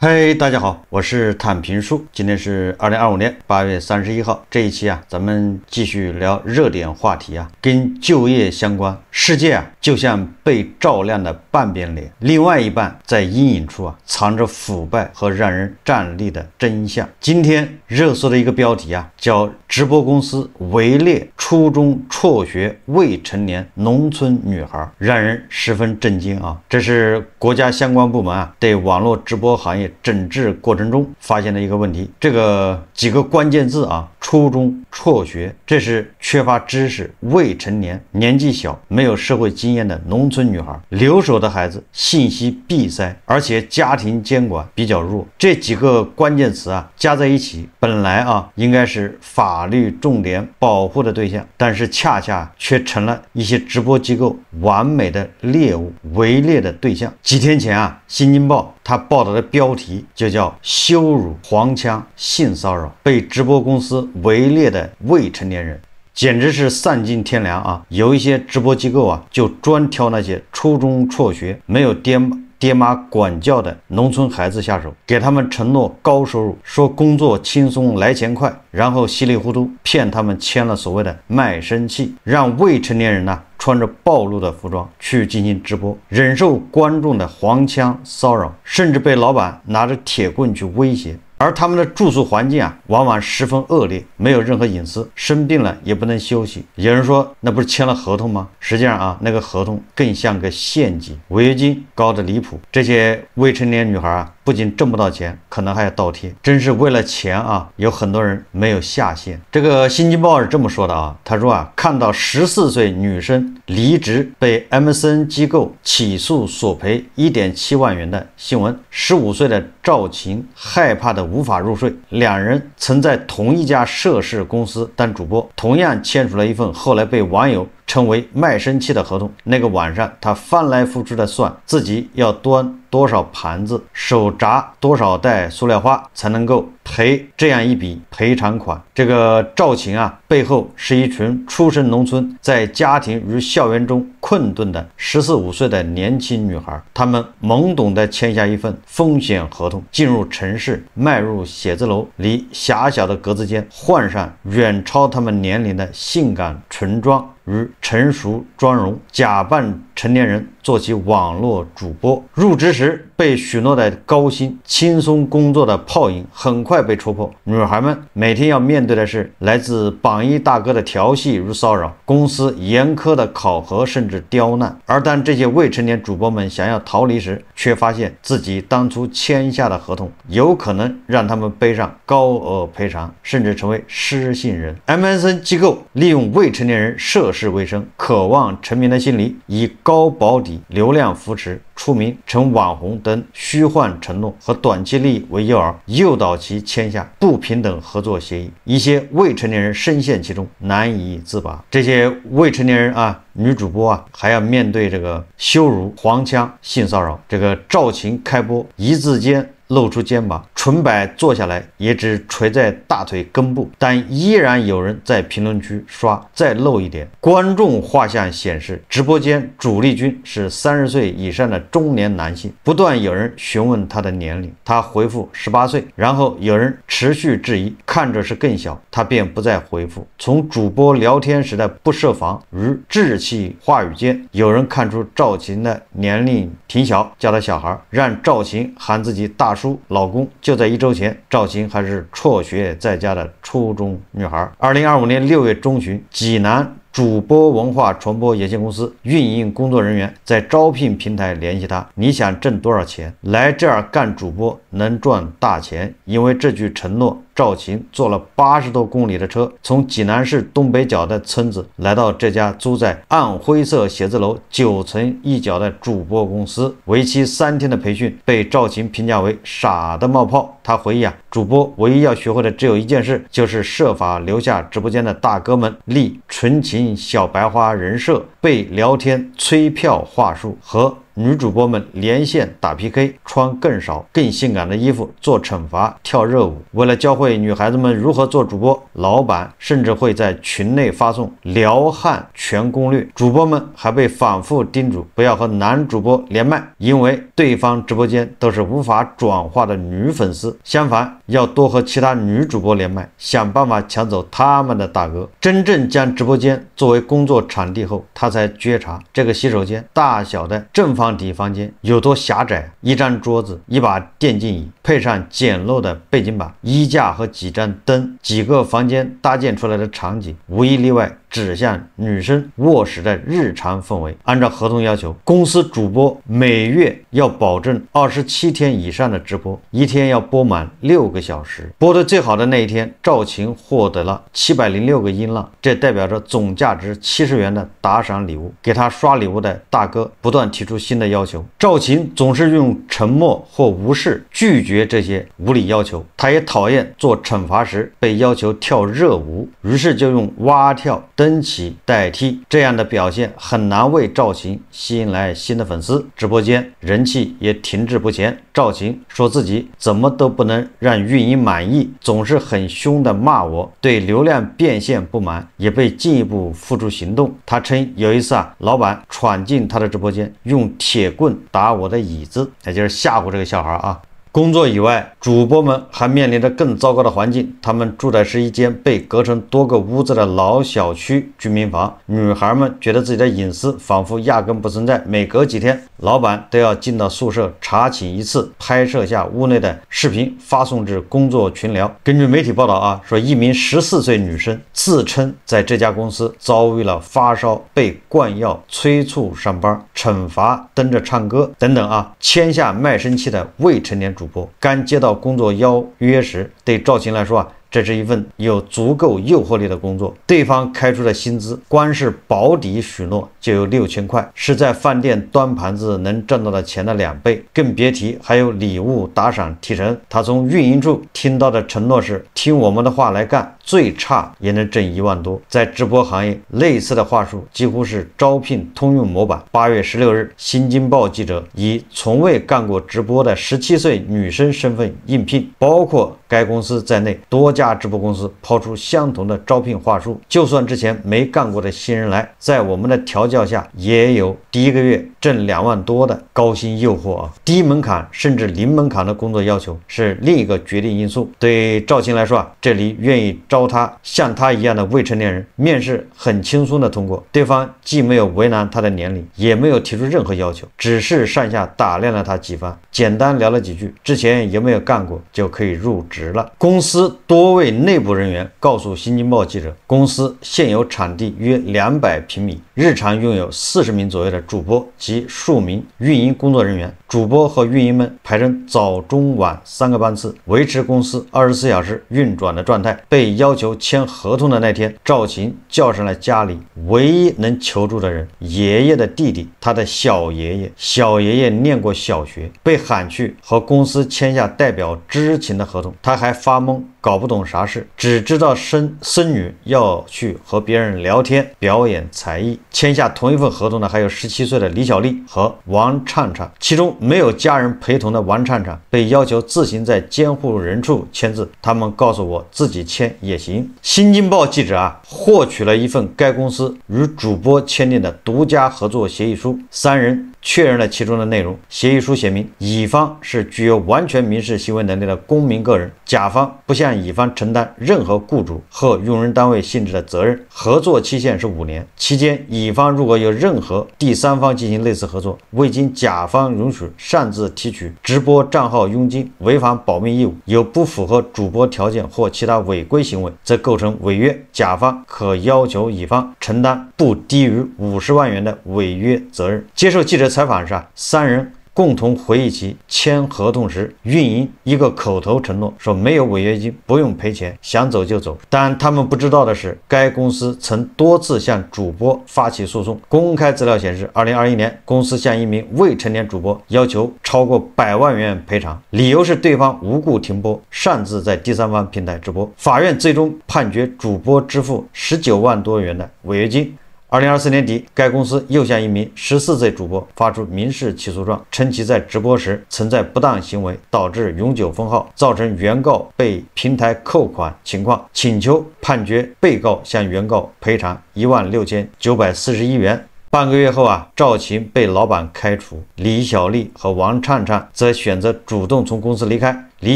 嘿，大家好，我是坦平叔。今天是2025年8月31号。这一期咱们继续聊热点话题跟就业相关。世界就像被照亮的半边脸，另外一半在阴影处藏着腐败和让人站立的真相。今天热搜的一个标题叫直播公司围猎初中辍学未成年农村女孩，让人十分震惊这是国家相关部门对网络直播行业整治过程中发现的一个问题。这个几个关键字初中辍学，这是缺乏知识、未成年、年纪小、没有社会经验的农村女孩，留守的孩子信息闭塞，而且家庭监管比较弱。这几个关键词加在一起，本来应该是法律重点保护的对象，但是恰恰却成了一些直播机构完美的猎物，围猎的对象。几天前新京报他报道的标题就叫羞辱、黄腔、性骚扰，被直播公司围猎的未成年人，简直是丧尽天良有一些直播机构就专挑那些初中辍学、没有爹妈管教的农村孩子下手，给他们承诺高收入，说工作轻松来钱快，然后稀里糊涂骗他们签了所谓的卖身契，让未成年人穿着暴露的服装去进行直播，忍受观众的黄腔骚扰，甚至被老板拿着铁棍去威胁。而他们的住宿环境往往十分恶劣，没有任何隐私，生病了也不能休息。有人说那不是签了合同吗？实际上那个合同更像个陷阱，违约金高的离谱。这些未成年女孩不仅挣不到钱，可能还要倒贴。真是为了钱有很多人没有下限。这个新京报是这么说的他说看到14岁女生离职被 MCN 机构起诉索赔 1.7万元的新闻，15岁的赵琴害怕的无法入睡，两人曾在同一家涉事公司当主播，同样签署了一份后来被网友称为卖身契的合同。那个晚上他翻来覆去的算自己要端多少盘子，手砸多少袋塑料花才能够赔这样一笔赔偿款。这个赵琴背后是一群出身农村，在家庭与校园中困顿的14、15岁的年轻女孩，她们懵懂地签下一份风险合同，进入城市，迈入写字楼里狭小的格子间，换上远超她们年龄的性感纯妆与成熟妆容，假扮成年人做起网络主播。入职时被许诺的高薪、轻松工作的泡影很快被戳破，女孩们每天要面对的是来自榜一大哥的调戏与骚扰，公司严苛的考核甚至刁难。而当这些未成年主播们想要逃离时，却发现自己当初签下的合同有可能让他们背上高额赔偿，甚至成为失信人。 MCN 机构利用未成年人涉世未深、渴望成名的心理，以高保底、流量扶持、出名、成网红等虚幻承诺和短期利益为诱饵，诱导其签下不平等合作协议。一些未成年人深陷其中，难以自拔。这些未成年人女主播还要面对这个羞辱、黄腔、性骚扰。这个赵琴开播一字间露出肩膀，纯白坐下来也只垂在大腿根部，但依然有人在评论区刷再露一点。观众画像显示，直播间主力军是30岁以上的中年男性，不断有人询问他的年龄，他回复18岁，然后有人持续质疑，看着是更小，他便不再回复。从主播聊天时的不设防与稚气话语间，有人看出赵琴的年龄挺小，叫他小孩，让赵琴喊自己大叔、老公。就在1周前，赵琴还是辍学在家的初中女孩。2025年6月中旬，济南主播文化传播有限公司运营工作人员在招聘平台联系他，你想挣多少钱？来这儿干主播能赚大钱。因为这句承诺，赵琴坐了80多公里的车，从济南市东北角的村子来到这家租在暗灰色写字楼9层一角的主播公司。为期3天的培训被赵琴评价为傻的冒泡。他回忆主播唯一要学会的只有一件事，就是设法留下直播间的大哥们立纯情小白花人设、背聊天催票话术和女主播们连线打 PK， 穿更少、更性感的衣服做惩罚、跳热舞。为了教会女孩子们如何做主播，老板甚至会在群内发送撩汉全攻略。主播们还被反复叮嘱不要和男主播连麦，因为对方直播间都是无法转化的女粉丝。相反，要多和其他女主播连麦，想办法抢走他们的大哥。真正将直播间作为工作场地后，他才觉察这个洗手间大小的正方体房间有多狭窄。一张桌子、一把电竞椅，配上简陋的背景板、衣架和几盏灯，几个房间搭建出来的场景，无一例外指向女生卧室的日常氛围。按照合同要求，公司主播每月要保证27天以上的直播，一天要播满6个小时。播得最好的那一天，赵晴获得了706个音浪，这代表着总价值70元的打赏礼物。给他刷礼物的大哥不断提出新的要求，赵晴总是用沉默或无视拒绝这些无理要求。他也讨厌做惩罚时被要求跳热舞，于是就用蛙跳、蹬起代替。这样的表现很难为赵晴吸引来新的粉丝，直播间人气也停滞不前。赵晴说自己怎么都不能让运营满意，总是很凶的骂我，对流量变现不满，也被进一步付诸行动。他称有一次老板闯进他的直播间，用铁棍打我的椅子，也就是吓唬这个小孩啊。工作以外，主播们还面临着更糟糕的环境。他们住的是一间被隔成多个屋子的老小区居民房，女孩们觉得自己的隐私仿佛压根不存在。每隔几天，老板都要进到宿舍查寝一次，拍摄下屋内的视频，发送至工作群聊。根据媒体报道说一名14岁女生自称在这家公司遭遇了发烧、被灌药、催促上班、惩罚、登着唱歌等等签下卖身契的未成年主播。刚接到工作邀约时，对赵晴来说这是一份有足够诱惑力的工作。对方开出的薪资，光是保底许诺就有6000块，是在饭店端盘子能挣到的钱的2倍，更别提还有礼物、打赏、提成。他从运营处听到的承诺是：听我们的话来干，最差也能挣1万多。在直播行业，类似的话术几乎是招聘通用模板。8月16日，新京报记者以从未干过直播的17岁女生身份应聘，包括该公司在内多家直播公司抛出相同的招聘话术。就算之前没干过的新人来，在我们的调教下，也有第一个月挣2万多的高薪诱惑低门槛甚至零门槛的工作要求是另一个决定因素。对赵晴来说这里愿意招他像他一样的未成年人，面试很轻松的通过。对方既没有为难他的年龄，也没有提出任何要求，只是上下打量了他几番，简单聊了几句，之前有没有干过就可以入职了。公司多位内部人员告诉新京报记者，公司现有场地约200平米，日常拥有40名左右的主播及数名运营工作人员。主播和运营们排成早中晚3个班次，维持公司24小时运转的状态。被要求签合同的那天，赵晴叫上了家里唯一能求助的人，爷爷的弟弟，他的小爷爷。小爷爷念过小学，被喊去和公司签下代表知情的合同，他还发懵，搞不懂啥事，只知道孙女要去和别人聊天表演才艺。签下同一份合同的还有17岁的李小丽和王畅畅，其中没有家人陪同的王畅畅被要求自行在监护人处签字，他们告诉我自己签也行。新京报记者获取了一份该公司与主播签订的独家合作协议书，3人确认了其中的内容。协议书写明，乙方是具有完全民事行为能力的公民个人，甲方不向乙方承担任何雇主和用人单位性质的责任，合作期限是5年，期间乙方如果有任何第三方进行类似合作，未经甲方允许擅自提取直播账号佣金，违反保密义务，有不符合主播条件或其他违规行为，则构成违约，甲方可要求乙方承担不低于50万元的违约责任。接受记者采访时3人共同回忆起签合同时，运营一个口头承诺说没有违约金，不用赔钱，想走就走。但他们不知道的是，该公司曾多次向主播发起诉讼。公开资料显示，2021年公司向一名未成年主播要求超过100万元赔偿，理由是对方无故停播，擅自在第三方平台直播。法院最终判决主播支付19万多元的违约金。2024年底，该公司又向一名14岁主播发出民事起诉状，称其在直播时存在不当行为，导致永久封号，造成原告被平台扣款情况，请求判决被告向原告赔偿16941元。半个月后赵琴被老板开除，李小丽和王灿灿则选择主动从公司离开。李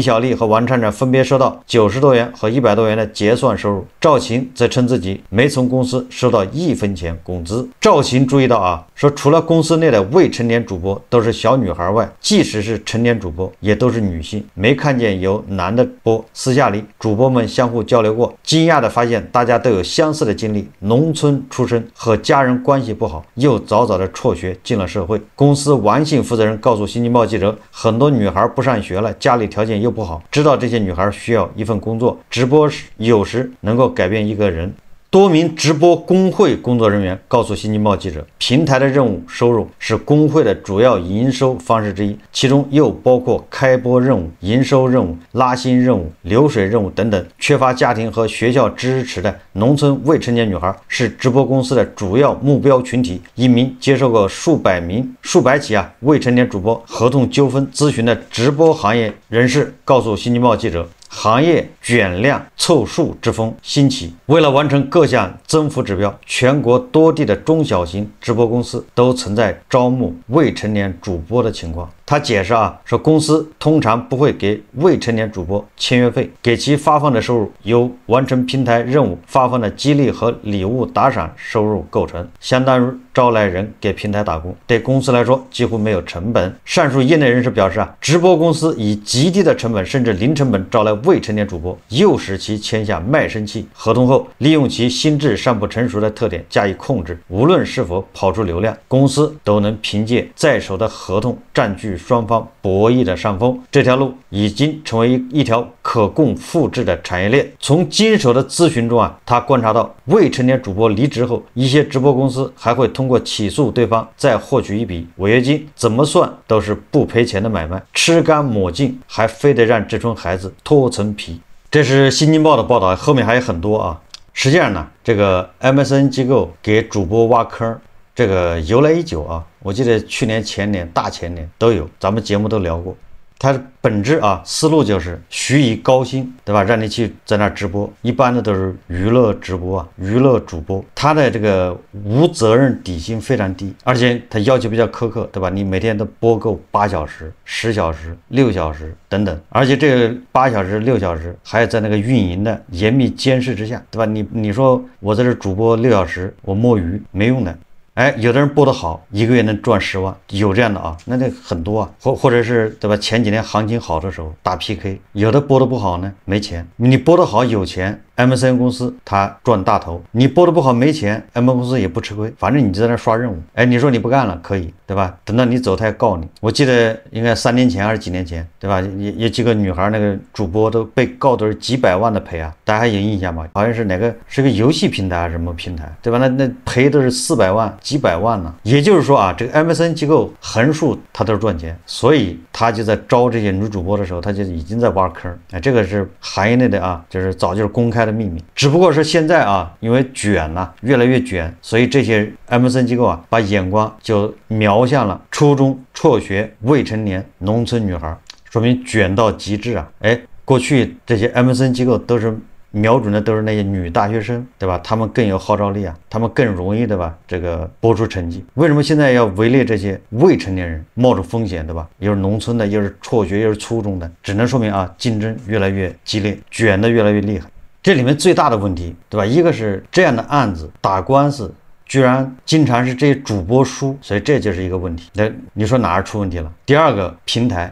小丽和王灿灿分别收到90多元和100多元的结算收入，赵琴则称自己没从公司收到1分钱工资。赵琴注意到说除了公司内的未成年主播都是小女孩外，即使是成年主播也都是女性，没看见有男的播。私下里主播们相互交流过，惊讶地发现大家都有相似的经历，农村出身，和家人关系不好，又早早的辍学进了社会。公司王姓负责人告诉新京报记者，很多女孩不上学了，家里条件又不好，知道这些女孩需要一份工作，直播有时能够改变一个人。多名直播工会工作人员告诉新京报记者，平台的任务收入是工会的主要营收方式之一，其中又包括开播任务、营收任务、拉新任务、流水任务等等。缺乏家庭和学校支持的农村未成年女孩是直播公司的主要目标群体。一名接受过数百起未成年主播合同纠纷咨询的直播行业人士告诉新京报记者，行业卷量凑数之风兴起，为了完成各项增幅指标，全国多地的中小型直播公司都存在招募未成年主播的情况。他解释说公司通常不会给未成年主播签约费，给其发放的收入由完成平台任务发放的激励和礼物打赏收入构成，相当于招来人给平台打工，对公司来说几乎没有成本。上述业内人士表示直播公司以极低的成本甚至零成本招来未成年主播，诱使其签下卖身契合同后，利用其心智尚不成熟的特点加以控制，无论是否跑出流量，公司都能凭借在手的合同占据双方博弈的上风。这条路已经成为一条可供复制的产业链。从经手的咨询中他观察到，未成年主播离职后，一些直播公司还会通过起诉对方再获取一笔违约金，怎么算都是不赔钱的买卖，吃干抹净，还非得让这群孩子脱层皮。这是新京报的报道，后面还有很多实际上呢，这个 MSN 机构给主播挖坑，这个由来已久我记得去年、前年、大前年都有，咱们节目都聊过。它的本质思路就是许以高薪，对吧？让你去在那直播，一般的都是娱乐直播娱乐主播，他的这个无责任底薪非常低，而且他要求比较苛刻，对吧？你每天都播够8小时、10小时、6小时等等，而且这个8小时、6小时还在那个运营的严密监视之下，对吧？你说我在这主播6小时，我摸鱼没用的。有的人播得好，一个月能赚10万，有这样的那这很多或者是对吧？前几年行情好的时候打 PK， 有的播得不好呢，没钱。你播得好有钱，MSN 公司他赚大头；你播得不好没钱，MSN 公司也不吃亏，反正你在那刷任务。你说你不干了可以，对吧？等到你走他也告你。我记得应该3年前还是几年前，对吧？也几个女孩那个主播都被告的是几百万的赔大家还有印象吗？好像是哪个是个游戏平台还是什么平台，对吧？那赔都是400万、几百万呢。也就是说这个 MSN 机构横竖他都是赚钱，所以他就在招这些女主播的时候，他就已经在挖坑。这个是行业内的就是早就是公开的秘密，只不过是现在因为卷越来越卷，所以这些 MSN 机构把眼光就瞄向了初中辍学未成年农村女孩，说明卷到极致过去这些 MSN 机构都是瞄准的都是那些女大学生，对吧？他们更有号召力他们更容易，对吧？这个播出成绩。为什么现在要围猎这些未成年人，冒着风险，对吧？又是农村的，又是辍学，又是初中的，只能说明竞争越来越激烈，卷得越来越厉害。这里面最大的问题，对吧？一个是这样的案子打官司居然经常是这些主播输，所以这就是一个问题。那你说哪儿出问题了？第二个平台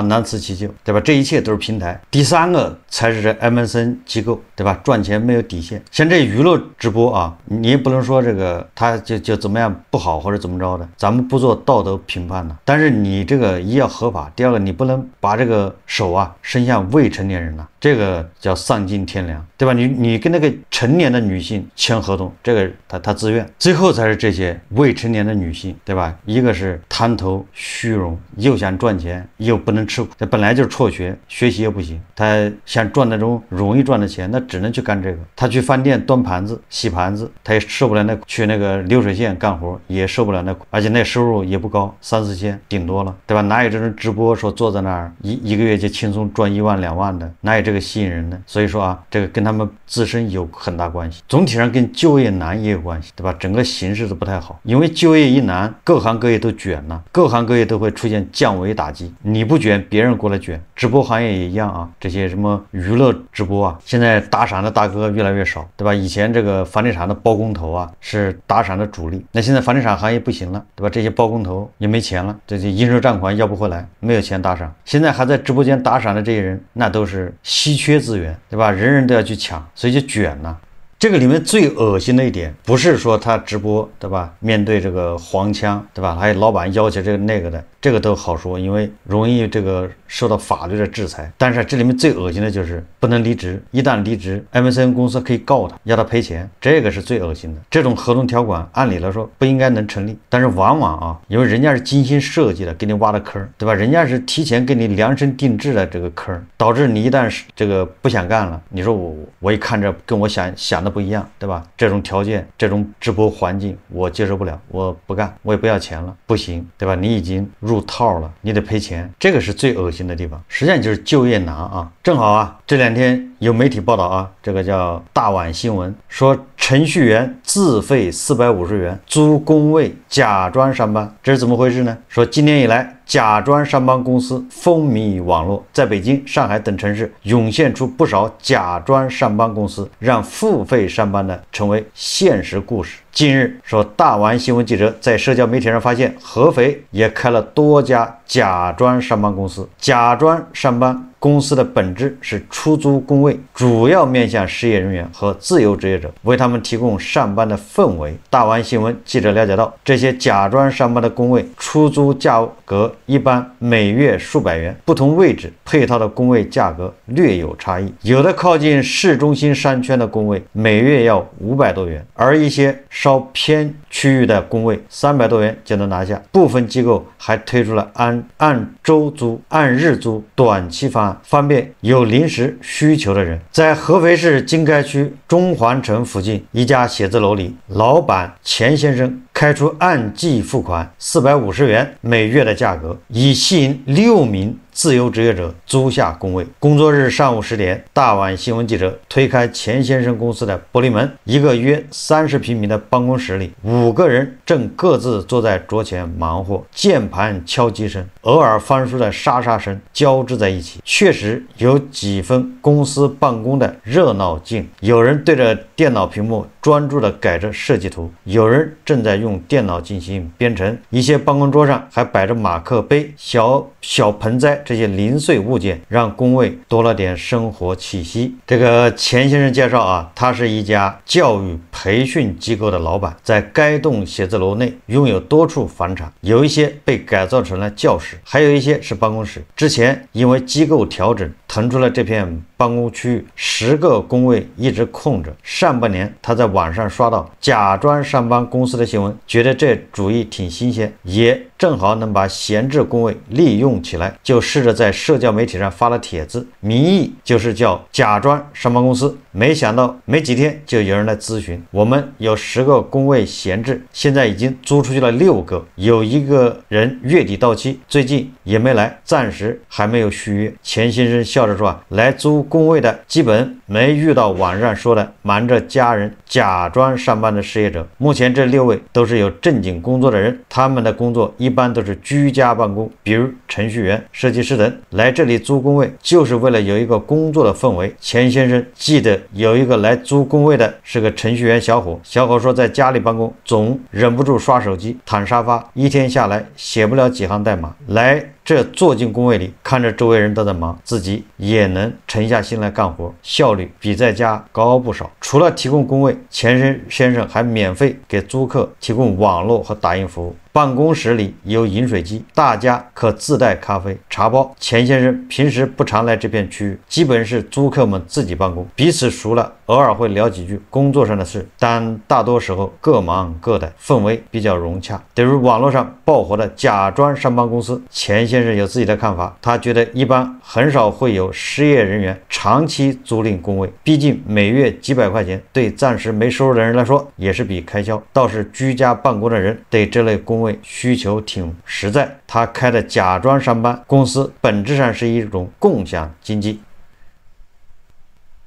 难辞其咎，对吧？这一切都是平台。第三个才是这 MSN 机构，对吧？赚钱没有底线。像这娱乐直播你也不能说这个他就怎么样不好或者怎么着的，咱们不做道德评判但是你这个一要合法，第二个你不能把这个手伸向未成年人这个叫丧尽天良，对吧？你跟那个成年的女性签合同，这个她自愿，最后才是这些未成年的女性，对吧？一个是贪头虚荣，又想赚钱又不能吃苦，这本来就是辍学，学习也不行，他想赚那种容易赚的钱，那只能去干这个。他去饭店端盘子洗盘子，他也受不了那苦，去那个流水线干活也受不了那苦，而且那收入也不高，3、4千顶多了，对吧？哪有这种直播说坐在那儿一个月就轻松赚1万2万的，哪有这个吸引人的？所以说啊，这个跟他们自身有很大关系，总体上跟就业难也有关系，对吧？整个形势都不太好，因为就业一难，各行各业都卷了，各行各业都会出现降维打击，你不卷，别人过来卷。直播行业也一样啊，这些什么娱乐直播啊，现在打赏的大哥越来越少，对吧？以前这个房地产的包工头啊是打赏的主力，那现在房地产行业不行了，对吧？这些包工头也没钱了，这些应收账款要不回来，没有钱打赏。现在还在直播间打赏的这些人，那都是稀缺资源，对吧？人人都要去抢，所以就卷了。这个里面最恶心的一点，不是说他直播，对吧？面对这个黄腔，对吧？还有老板要求这个那个的，这个都好说，因为容易这个受到法律的制裁。但是这里面最恶心的就是不能离职，一旦离职 ，MCN 公司可以告他，要他赔钱，这个是最恶心的。这种合同条款按理来说不应该能成立，但是往往啊，因为人家是精心设计的，给你挖的坑，对吧？人家是提前给你量身定制的这个坑，导致你一旦是这个不想干了，你说我一看着跟我想的不一样，对吧？这种条件，这种直播环境我接受不了，我不干，我也不要钱了，不行，对吧？你已经入套了，你得赔钱，这个是最恶心的地方。实际上就是就业难啊。正好啊，这2天有媒体报道啊，这个叫大碗新闻，说程序员自费450元租工位假装上班，这是怎么回事呢？说今年以来，假装上班公司风靡网络，在北京、上海等城市涌现出不少假装上班公司，让付费上班的成为现实故事。近日，说大碗新闻记者在社交媒体上发现，合肥也开了多家假装上班公司。假装上班公司的本质是出租工位，主要面向失业人员和自由职业者，为他们提供上班的氛围。大碗新闻记者了解到，这些假装上班的工位出租价格一般每月数百元，不同位置配套的工位价格略有差异，有的靠近市中心商圈的工位每月要500多元，而一些稍偏区域的工位300多元就能拿下。部分机构还推出了按周租、按日租短期方案，方便有临时需求的人。在合肥市经开区中环城附近一家写字楼里，老板钱先生开出按季付款450元每月的价格，以吸引6名自由职业者租下工位。工作日上午10点，大碗新闻记者推开钱先生公司的玻璃门，一个约30平米的办公室里，5个人正各自坐在桌前忙活，键盘敲击声、偶尔翻书的沙沙声交织在一起，确实有几分公司办公的热闹劲。有人对着电脑屏幕专注地改着设计图，有人正在用电脑进行编程，一些办公桌上还摆着马克杯、小盆栽这些零碎物件，让工位多了点生活气息。这个钱先生介绍啊，他是一家教育培训机构的老板，在该栋写字楼内拥有多处房产，有一些被改造成了教室，还有一些是办公室。之前因为机构调整腾出了这片办公区域，10个工位一直空着。上半年他在网上刷到假装上班公司的新闻，觉得这主意挺新鲜，也正好能把闲置工位利用起来，就试着在社交媒体上发了帖子，名义就是叫假装上班公司。没想到没几天就有人来咨询，我们有10个工位闲置，现在已经租出去了6个，有一个人月底到期，最近也没来，暂时还没有续约。钱先生笑着说来租工位的基本没遇到网上说的瞒着家人假装上班的失业者。目前这6位都是有正经工作的人，他们的工作一般都是居家办公，比如程序员、设计师等。来这里租工位就是为了有一个工作的氛围。钱先生记得有一个来租工位的是个程序员小伙说在家里办公总忍不住刷手机、躺沙发，一天下来写不了几行代码，来这坐进工位里，看着周围人都在忙，自己也能沉下心来干活，效率比在家高不少。除了提供工位，钱先生还免费给租客提供网络和打印服务。办公室里有饮水机，大家可自带咖啡、茶包。钱先生平时不常来这片区域，基本是租客们自己办公，彼此熟了，偶尔会聊几句工作上的事，但大多时候各忙各的，氛围比较融洽。对于网络上爆火的假装上班公司，钱先生有自己的看法。他觉得一般很少会有失业人员长期租赁工位，毕竟每月几百块钱对暂时没收入的人来说也是笔开销。倒是居家办公的人对这类工位需求挺实在。他开的假装上班公司本质上是一种共享经济。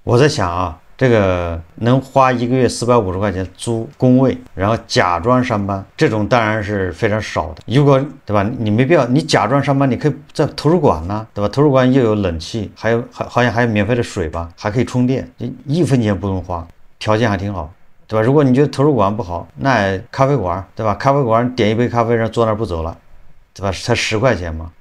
我在想啊，这个能花一个月450块钱租工位，然后假装上班，这种当然是非常少的。如果对吧，你没必要，你假装上班，你可以在图书馆呢，对吧？图书馆又有冷气，好像还有免费的水吧，还可以充电，1分钱不用花，条件还挺好，对吧？如果你觉得图书馆不好，那咖啡馆，对吧？咖啡馆点一杯咖啡，然后坐那儿不走了，对吧？才10块钱嘛。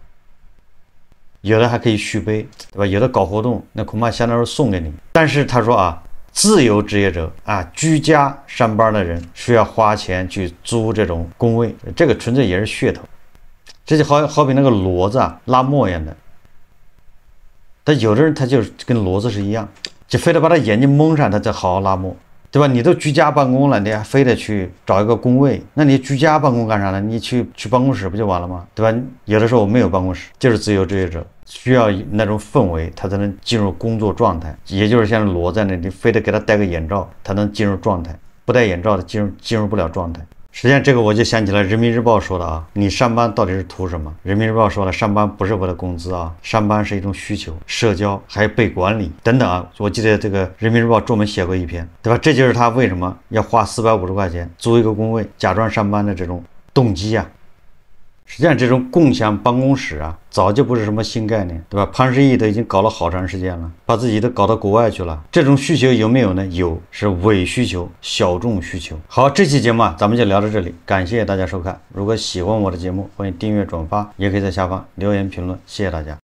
有的还可以续杯，对吧？有的搞活动，那恐怕相当于送给你。但是他说啊，自由职业者啊，居家上班的人需要花钱去租这种工位，这个纯粹也是噱头。这就好比那个骡子啊，拉磨一样的。但有的人他就是跟骡子是一样，就非得把他眼睛蒙上，他再好好拉磨，对吧？你都居家办公了，你还非得去找一个工位，那你居家办公干啥呢？你去办公室不就完了吗？对吧？有的时候我没有办公室，就是自由职业者，需要那种氛围，他才能进入工作状态。也就是像骡在那里，非得给他戴个眼罩，他能进入状态；不戴眼罩的进入不了状态。实际上，这个我就想起来人民日报说的啊，你上班到底是图什么？人民日报说了，上班不是为了工资啊，上班是一种需求、社交，还有被管理等等啊。我记得这个人民日报专门写过一篇，对吧？这就是他为什么要花450块钱租一个工位，假装上班的这种动机啊。实际上，这种共享办公室啊，早就不是什么新概念，对吧？潘石屹都已经搞了好长时间了，把自己都搞到国外去了。这种需求有没有呢？有，是伪需求、小众需求。好，这期节目啊，咱们就聊到这里，感谢大家收看。如果喜欢我的节目，欢迎订阅、转发，也可以在下方留言评论。谢谢大家。